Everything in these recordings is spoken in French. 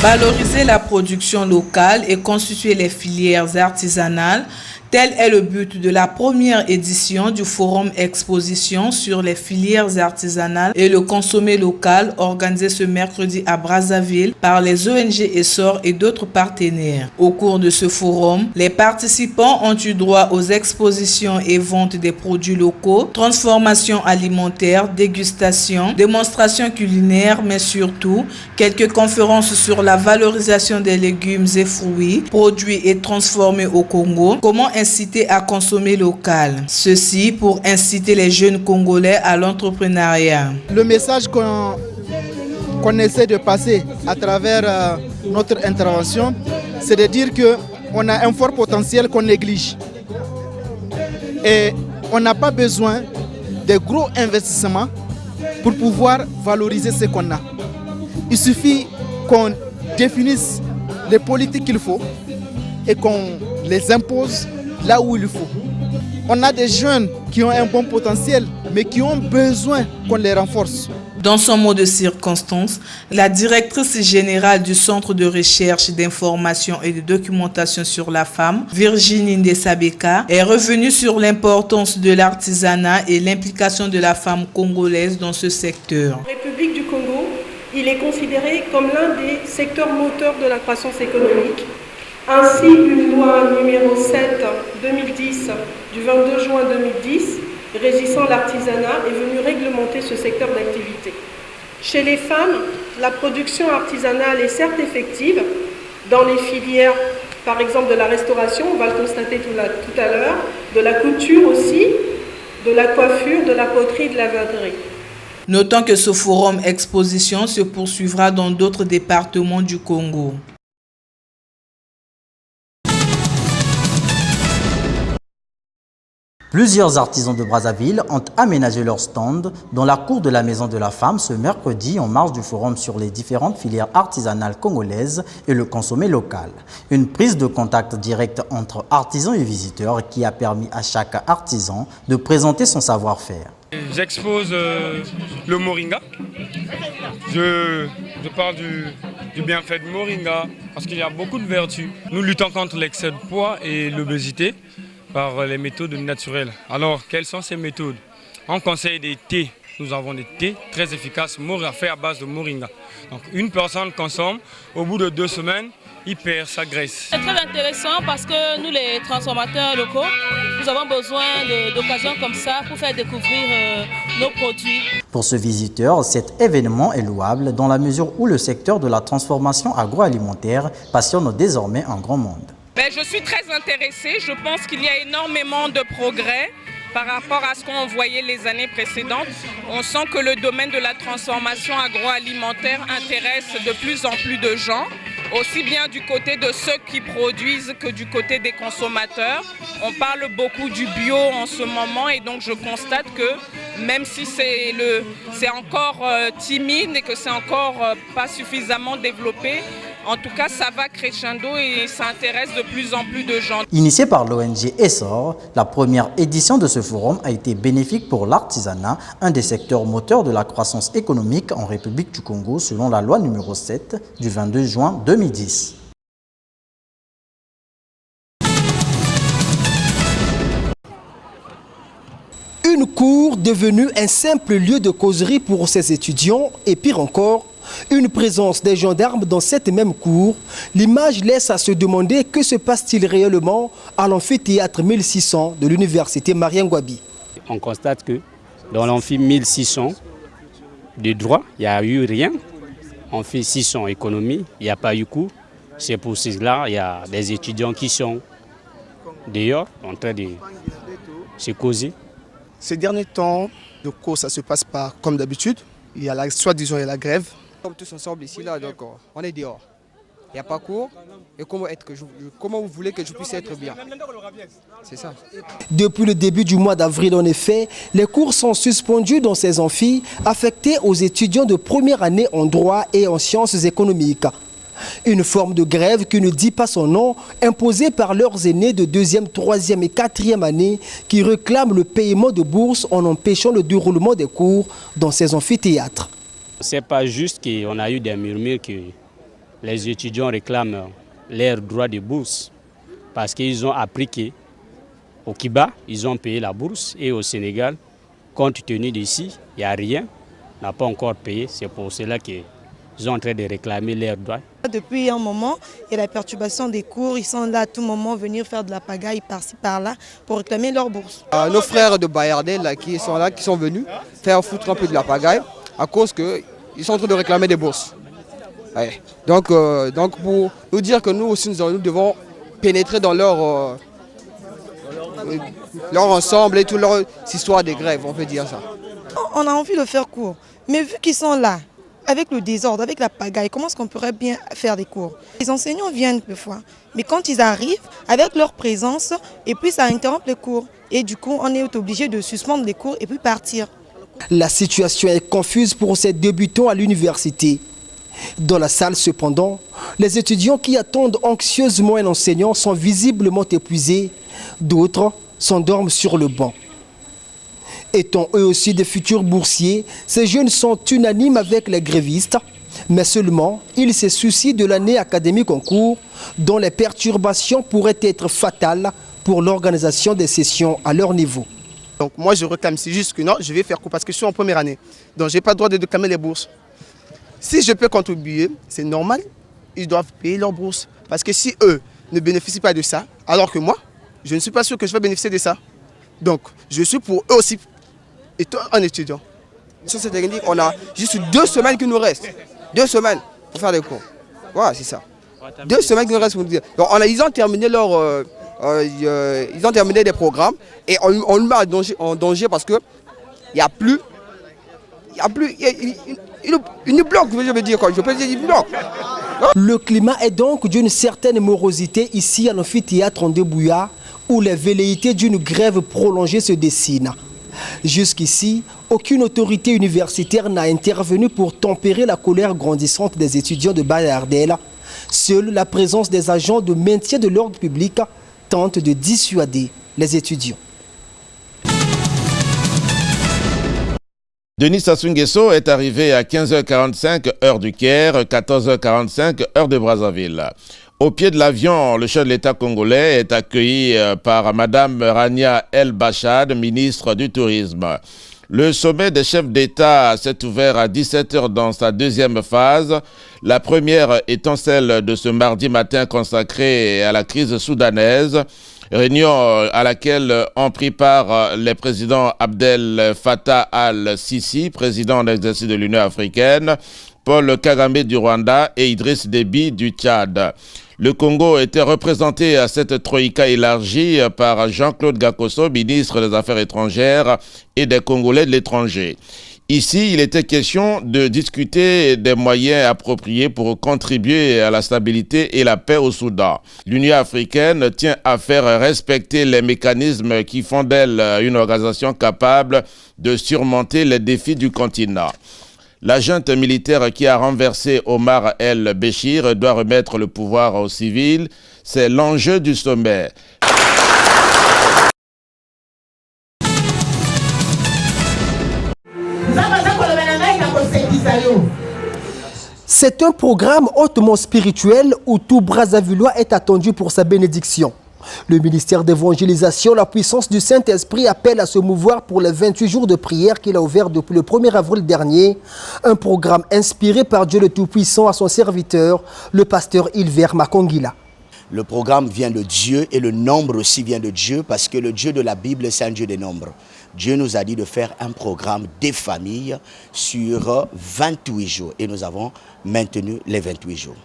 Valoriser la production locale et constituer les filières artisanales, tel est le but de la première édition du Forum Exposition sur les filières artisanales et le consommé local organisé ce mercredi à Brazzaville par les ONG Essor et d'autres partenaires. Au cours de ce forum, les participants ont eu droit aux expositions et ventes des produits locaux, transformation alimentaire, dégustation, démonstrations culinaires, mais surtout quelques conférences sur la valorisation des légumes et fruits produits et transformés au Congo, comment inciter à consommer local. Ceci pour inciter les jeunes Congolais à l'entrepreneuriat. Le message qu'on essaie de passer à travers notre intervention, c'est de dire qu'on a un fort potentiel qu'on néglige. Et on n'a pas besoin de gros investissements pour pouvoir valoriser ce qu'on a. Il suffit qu'on définisse les politiques qu'il faut et qu'on les impose là où il faut. On a des jeunes qui ont un bon potentiel, mais qui ont besoin qu'on les renforce. Dans son mot de circonstance, la directrice générale du Centre de recherche, d'information et de documentation sur la femme, Virginie Ndesabeka, est revenue sur l'importance de l'artisanat et l'implication de la femme congolaise dans ce secteur. En République du Congo, il est considéré comme l'un des secteurs moteurs de la croissance économique. Ainsi, une loi numéro 7/2010 du 22 juin 2010 régissant l'artisanat est venue réglementer ce secteur d'activité. Chez les femmes, la production artisanale est certes effective dans les filières, par exemple de la restauration, on va le constater tout à l'heure, de la couture aussi, de la coiffure, de la poterie, de la vannerie. Notons que ce forum exposition se poursuivra dans d'autres départements du Congo. Plusieurs artisans de Brazzaville ont aménagé leur stand dans la cour de la Maison de la Femme ce mercredi en marge du forum sur les différentes filières artisanales congolaises et le consommé local. Une prise de contact directe entre artisans et visiteurs qui a permis à chaque artisan de présenter son savoir-faire. J'expose le moringa. Je parle du bienfait de moringa parce qu'il y a beaucoup de vertus. Nous luttons contre l'excès de poids et l'obésité par les méthodes naturelles. Alors, quelles sont ces méthodes? On conseille des thés. Nous avons des thés très efficaces, faits à base de moringa. Donc, une personne consomme, au bout de 2 semaines, il perd sa graisse. C'est très intéressant parce que nous, les transformateurs locaux, nous avons besoin d'occasions comme ça pour faire découvrir nos produits. Pour ce visiteur, cet événement est louable dans la mesure où le secteur de la transformation agroalimentaire passionne désormais un grand monde. Je suis très intéressée. Je pense qu'il y a énormément de progrès par rapport à ce qu'on voyait les années précédentes. On sent que le domaine de la transformation agroalimentaire intéresse de plus en plus de gens, aussi bien du côté de ceux qui produisent que du côté des consommateurs. On parle beaucoup du bio en ce moment et donc je constate que même si c'est encore timide et que c'est encore pas suffisamment développé, en tout cas, ça va crescendo et ça intéresse de plus en plus de gens. Initiée par l'ONG Essor, la première édition de ce forum a été bénéfique pour l'artisanat, un des secteurs moteurs de la croissance économique en République du Congo, selon la loi numéro 7 du 22 juin 2010. Une cour devenue un simple lieu de causerie pour ces étudiants et pire encore, une présence des gendarmes dans cette même cour, l'image laisse à se demander que se passe-t-il réellement à l'amphithéâtre 1600 de l'université Marien Ngouabi. On constate que dans l'amphi 1600 de droit, il n'y a eu rien. Amphi 600 économie, il n'y a pas eu cours. C'est pour cela qu'il y a des étudiants qui sont dehors en train de se causer. Ces derniers temps, le cours, ça se passe pas comme d'habitude. Il y a soi-disant la grève. Comme tous ensemble ici, là, donc on est dehors. Il n'y a pas cours. Et comment vous voulez que je puisse être bien? C'est ça. Depuis le début du mois d'avril, en effet, les cours sont suspendus dans ces amphis affectés aux étudiants de première année en droit et en sciences économiques. Une forme de grève qui ne dit pas son nom, imposée par leurs aînés de 2e, 3e et 4e année qui réclament le paiement de bourse en empêchant le déroulement des cours dans ces amphithéâtres. Ce n'est pas juste qu'on a eu des murmures les étudiants réclament leur droit de bourse parce qu'ils ont appris qu'au Kiba, ils ont payé la bourse et au Sénégal, compte tenu d'ici, il n'y a rien, n'a pas encore payé. C'est pour cela qu'ils sont en train de réclamer leurs droits. Depuis un moment, il y a la perturbation des cours. Ils sont là à tout moment, venir faire de la pagaille par-ci, par-là pour réclamer leur bourse. Nos frères de Bayardé qui sont venus faire foutre un peu de la pagaille à cause qu'ils sont en train de réclamer des bourses. Ouais. Donc pour nous dire que nous aussi nous devons pénétrer dans leur ensemble et toute leur histoire des grèves, on peut dire ça. On a envie de faire cours, mais vu qu'ils sont là, avec le désordre, avec la pagaille, comment est-ce qu'on pourrait bien faire des cours? Les enseignants viennent parfois, mais quand ils arrivent, avec leur présence, et puis ça interrompt les cours. Et du coup, on est obligé de suspendre les cours et puis partir. La situation est confuse pour ces débutants à l'université. Dans la salle, cependant, les étudiants qui attendent anxieusement un enseignant sont visiblement épuisés. D'autres s'endorment sur le banc. Étant eux aussi des futurs boursiers, ces jeunes sont unanimes avec les grévistes, mais seulement ils se soucient de l'année académique en cours, dont les perturbations pourraient être fatales pour l'organisation des sessions à leur niveau. Donc moi je réclame, c'est juste que non, je vais faire cours parce que je suis en première année, donc je n'ai pas le droit de réclamer les bourses. Si je peux contribuer, c'est normal, ils doivent payer leurs bourses. Parce que si eux ne bénéficient pas de ça, alors que moi, je ne suis pas sûr que je vais bénéficier de ça. Donc je suis pour eux aussi. Et toi, un étudiant. Sur cette technique, on a juste 2 semaines qui nous restent. 2 semaines pour faire des cours. Voilà, c'est ça. 2 semaines qui nous restent pour nous dire. Donc, ils ont terminé ils ont terminé des programmes et on le met en danger parce que il n'y a plus. Il nous bloque, je veux dire quoi. Je peux dire, il bloque. Le climat est donc d'une certaine morosité ici à l'amphithéâtre en Débouya, où les velléités d'une grève prolongée se dessinent. Jusqu'ici, aucune autorité universitaire n'a intervenu pour tempérer la colère grandissante des étudiants de Bayardel. Seule la présence des agents de maintien de l'ordre public tente de dissuader les étudiants. Denis Sassou Nguesso est arrivé à 15h45 heure du Caire, 14h45 heure de Brazzaville. Au pied de l'avion, le chef de l'État congolais est accueilli par Mme Rania El Bachad, ministre du Tourisme. Le sommet des chefs d'État s'est ouvert à 17h dans sa deuxième phase, la première étant celle de ce mardi matin consacrée à la crise soudanaise, réunion à laquelle ont pris part les présidents Abdel Fattah al-Sisi, président en exercice de l'Union africaine, Paul Kagame du Rwanda et Idriss Déby du Tchad. Le Congo était représenté à cette troïka élargie par Jean-Claude Gakoso, ministre des Affaires étrangères et des Congolais de l'étranger. Ici, il était question de discuter des moyens appropriés pour contribuer à la stabilité et la paix au Soudan. L'Union africaine tient à faire respecter les mécanismes qui font d'elle une organisation capable de surmonter les défis du continent. La junte militaire qui a renversé Omar el-Béchir doit remettre le pouvoir aux civils. C'est l'enjeu du sommet. C'est un programme hautement spirituel où tout Brazzavillois est attendu pour sa bénédiction. Le ministère d'évangélisation, la puissance du Saint-Esprit appelle à se mouvoir pour les 28 jours de prière qu'il a ouvert depuis le 1er avril dernier. Un programme inspiré par Dieu le Tout-Puissant à son serviteur, le pasteur Hilbert Makongila. Le programme vient de Dieu et le nombre aussi vient de Dieu parce que le Dieu de la Bible, c'est un Dieu des nombres. Dieu nous a dit de faire un programme des familles sur 28 jours et nous avons maintenu les 28 jours.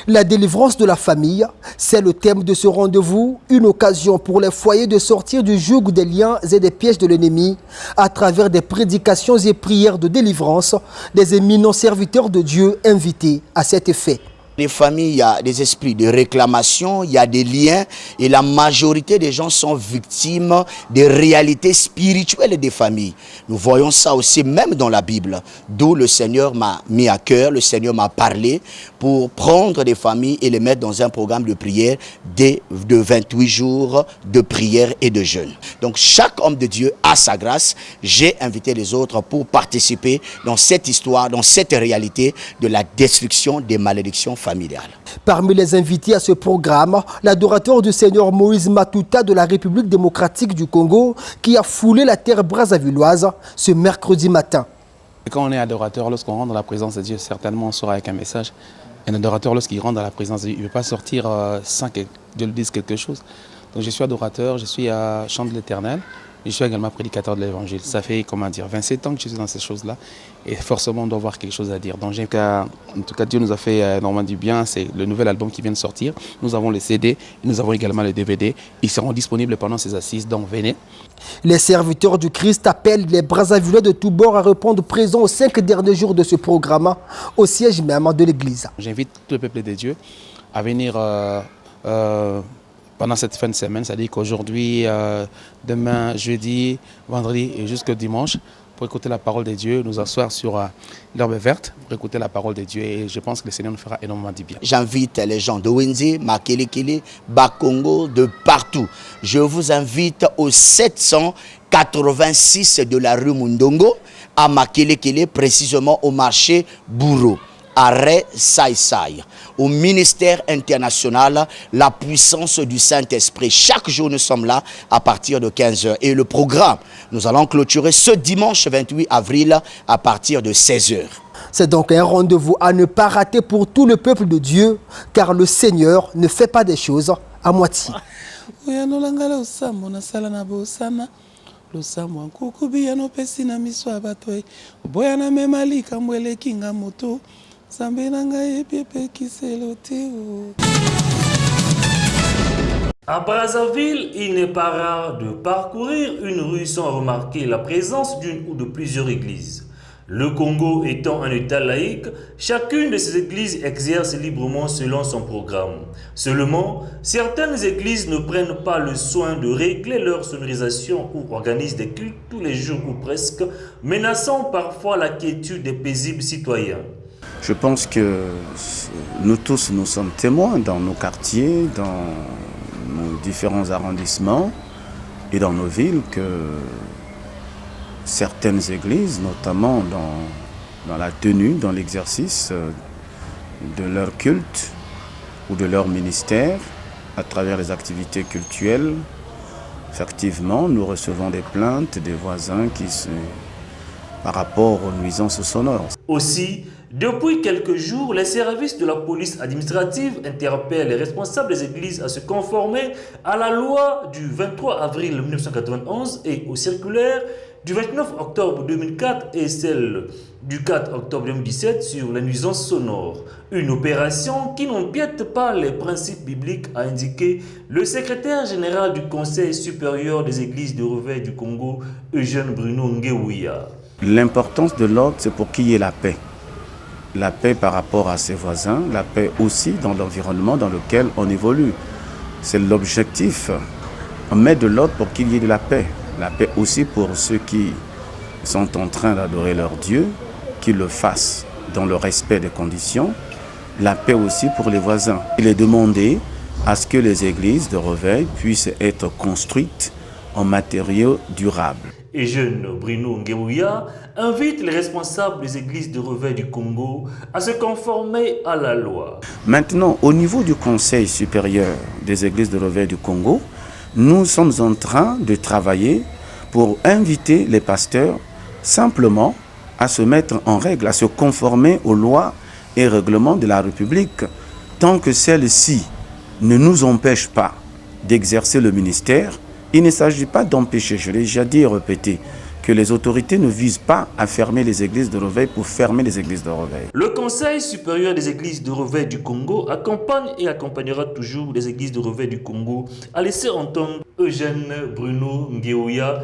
La délivrance de la famille, c'est le thème de ce rendez-vous, une occasion pour les foyers de sortir du joug des liens et des pièges de l'ennemi à travers des prédications et prières de délivrance des éminents serviteurs de Dieu invités à cet effet. Les familles, il y a des esprits de réclamation, il y a des liens et la majorité des gens sont victimes des réalités spirituelles des familles. Nous voyons ça aussi même dans la Bible, d'où le Seigneur m'a mis à cœur, le Seigneur m'a parlé pour prendre des familles et les mettre dans un programme de prière de 28 jours de prière et de jeûne. Donc chaque homme de Dieu a sa grâce. J'ai invité les autres pour participer dans cette histoire, dans cette réalité de la destruction des malédictions familial. Parmi les invités à ce programme, l'adorateur du Seigneur Moïse Matuta de la République démocratique du Congo qui a foulé la terre brassavilloise ce mercredi matin. Quand on est adorateur, lorsqu'on rentre dans la présence de Dieu, certainement on sera avec un message. Un adorateur, lorsqu'il rentre dans la présence de Dieu, il ne veut pas sortir sans que Dieu lui dise quelque chose. Donc je suis adorateur, je suis à chant de l'Éternel. Je suis également prédicateur de l'Évangile. Ça fait, 27 ans que je suis dans ces choses-là. Et forcément, on doit avoir quelque chose à dire. Donc, en tout cas, Dieu nous a fait énormément du bien. C'est le nouvel album qui vient de sortir. Nous avons les CD, et nous avons également les DVD. Ils seront disponibles pendant ces assises, donc venez. Les serviteurs du Christ appellent les Brazzavillois de tous bords à répondre présents aux 5 derniers jours de ce programme, au siège même de l'Église. J'invite tout le peuple de Dieu à venir pendant cette fin de semaine, c'est-à-dire qu'aujourd'hui, demain, jeudi, vendredi et jusqu'au dimanche, pour écouter la parole de Dieu, nous asseoir sur l'herbe verte, pour écouter la parole de Dieu. Et je pense que le Seigneur nous fera énormément du bien. J'invite les gens de Wenze, Makelekele, Bakongo, de partout. Je vous invite au 786 de la rue Mundongo, à Makelekele, précisément au marché Bourreau. Arrêt Saïsaï, au ministère international, la puissance du Saint-Esprit. Chaque jour, nous sommes là à partir de 15h. Et le programme, nous allons clôturer ce dimanche 28 avril à partir de 16h. C'est donc un rendez-vous à ne pas rater pour tout le peuple de Dieu, car le Seigneur ne fait pas des choses à moitié. À Brazzaville, il n'est pas rare de parcourir une rue sans remarquer la présence d'une ou de plusieurs églises. Le Congo étant un État laïque, chacune de ces églises exerce librement selon son programme. Seulement, certaines églises ne prennent pas le soin de régler leur sonorisation ou organisent des cultes tous les jours ou presque, menaçant parfois la quiétude des paisibles citoyens. Je pense que nous tous, nous sommes témoins dans nos quartiers, dans nos différents arrondissements et dans nos villes que certaines églises, notamment dans la tenue, dans l'exercice de leur culte ou de leur ministère, à travers les activités cultuelles, effectivement, nous recevons des plaintes des voisins par rapport aux nuisances sonores. Aussi, depuis quelques jours, les services de la police administrative interpellent les responsables des églises à se conformer à la loi du 23 avril 1991 et aux circulaires du 29 octobre 2004 et celle du 4 octobre 2017 sur la nuisance sonore. Une opération qui n'empiète pas les principes bibliques, a indiqué le secrétaire général du Conseil supérieur des églises de Reveil du Congo, Eugène Bruno Ngewuya. L'importance de l'ordre, c'est pour qu'il y ait la paix. La paix par rapport à ses voisins, la paix aussi dans l'environnement dans lequel on évolue. C'est l'objectif. On met de l'ordre pour qu'il y ait de la paix. La paix aussi pour ceux qui sont en train d'adorer leur Dieu, qu'ils le fassent dans le respect des conditions. La paix aussi pour les voisins. Il est demandé à ce que les églises de Reveil puissent être construites en matériaux durables. Et jeune Bruno Ngewuya invite les responsables des églises de Reveil du Congo à se conformer à la loi. Maintenant, au niveau du Conseil supérieur des églises de Reveil du Congo, nous sommes en train de travailler pour inviter les pasteurs simplement à se mettre en règle, à se conformer aux lois et règlements de la République, tant que celles-ci ne nous empêchent pas d'exercer le ministère. Il ne s'agit pas d'empêcher, je l'ai déjà dit et répété, que les autorités ne visent pas à fermer les églises de Reveil pour fermer les églises de Reveil. Le Conseil supérieur des églises de Reveil du Congo accompagne et accompagnera toujours les églises de Reveil du Congo, a laissé entendre Eugène Bruno Ngewuya,